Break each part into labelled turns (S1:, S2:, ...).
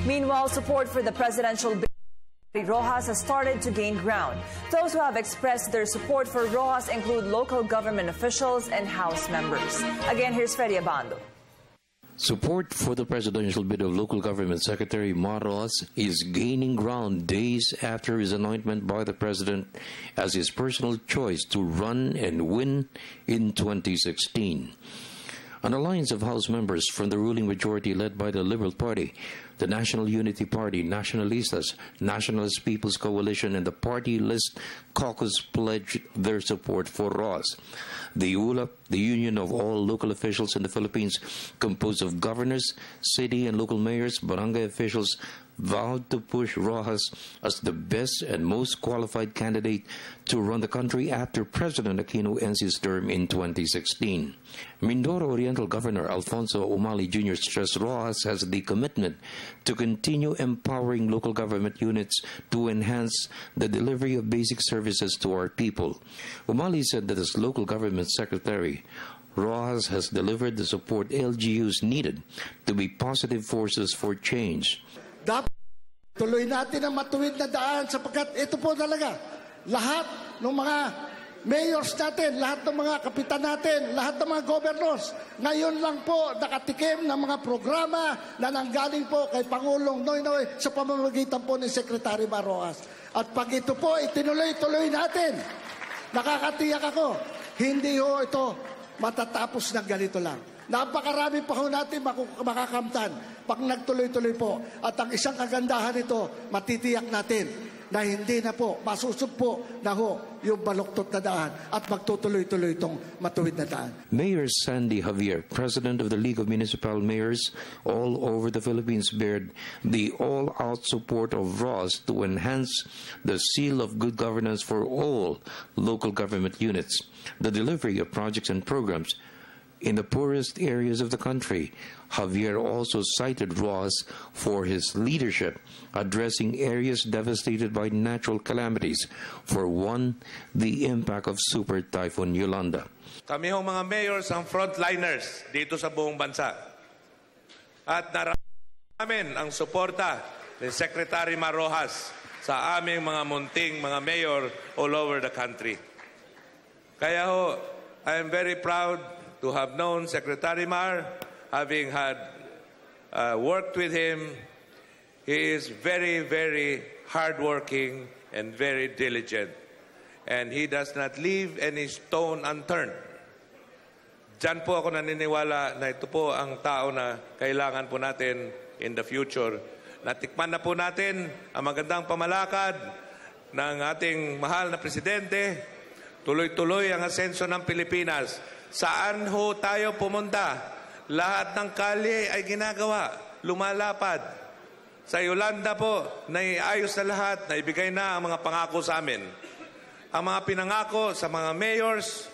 S1: Meanwhile, support for the presidential bid Roxas has started to gain ground. Those who have expressed their support for Roxas include local government officials and House members. Again, here's Freddy Abando.
S2: Support for the presidential bid of local government Secretary Mar Roxas is gaining ground days after his anointment by the president as his personal choice to run and win in 2016. An alliance of House members from the ruling majority led by the Liberal Party, the National Unity Party, Nationalistas, Nationalist People's Coalition, and the Party List Caucus pledged their support for Roxas. The ULAP, the Union of All Local Officials in the Philippines, composed of governors, city and local mayors, barangay officials, vowed to push Roxas as the best and most qualified candidate to run the country after President Aquino ends his term in 2016. Mindoro Oriental Governor Alfonso Umali Jr. stressed Roxas has the commitment to continue empowering local government units to enhance the delivery of basic services to our people. Umali said that as local government secretary, Roxas has delivered the support LGUs needed to be positive forces for change.
S3: Dapat tuloy natin ang matuwid na daan sapagkat ito po talaga lahat ng mga mayors natin, lahat ng mga kapitan natin, lahat ng mga governors ngayon lang po nakatikim ng mga programa na nanggaling po kay Pangulong Noynoy sa pamamagitan po ni Secretary Mar Roxas. At pag ito po itinuloy-tuloy natin, nakakatiyak ako, hindi ho ito matatapos ng ganito lang. Napakarami pa ho natin makakamtan pag nagtuloy-tuloy po. At ang isang kagandahan nito, matitiyak natin na hindi na po, masusugpo na ho yung baluktot na daan at magtutuloy-tuloy itong matuwid na daan.
S2: Mayor Sandy Javier, President of the League of Municipal Mayors all over the Philippines, bared the all-out support of Roxas to enhance the seal of good governance for all local government units, the delivery of projects and programs in the poorest areas of the country. Javier also cited Roxas for his leadership addressing areas devastated by natural calamities. For one, the impact of Super Typhoon Yolanda.
S4: Kami hong mga mayors ang frontliners dito sa buong bansa. At namin ang suporta ni Secretary Mar Roxas sa aming mga munting mga mayor all over the country. Kaya ho, I am very proud to have known Secretary Mar, having had worked with him. He is very, very hardworking and very diligent. And he does not leave any stone unturned. Diyan po ako naniniwala na ito po ang tao na kailangan po natin in the future. Natikman na po natin ang magandang pamalakad ng ating mahal na presidente. Tuloy-tuloy ang asenso ng Pilipinas. Saan ho tayo pumunta? Lahat ng kalye ay ginagawa, lumalapad. Sa Yolanda po, naiayos na lahat, naibigay na ang mga pangako sa amin. Ang mga pinangako sa mga mayors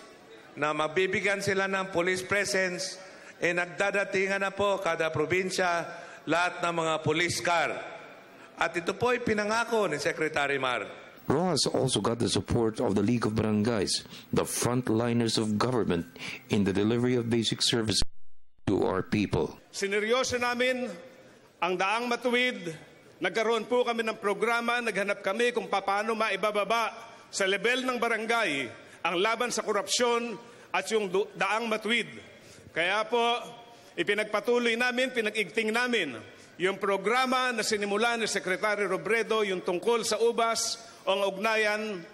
S4: na mabibigyan sila ng police presence, nagdadatingan na po kada probinsya lahat ng mga police car. At ito po ay pinangako ni Secretary Mar.
S2: Roxas also got the support of the League of Barangays, the frontliners of government in the delivery of basic services to our people.
S5: Sineryoso namin ang daang matuwid. Nagkaroon po kami ng programa, naghanap kami kung paano maibababa sa level ng barangay ang laban sa korupsyon at yung daang matuwid. Kaya po, ipinagpatuloy namin, pinag-igting namin yung programa na sinimula ni Secretary Robredo, yung tungkol sa ubas, ang ugnayan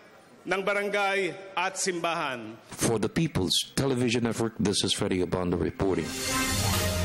S5: ng barangay at simbahan.
S2: For the People's Television Network, this is Freddy Abando reporting.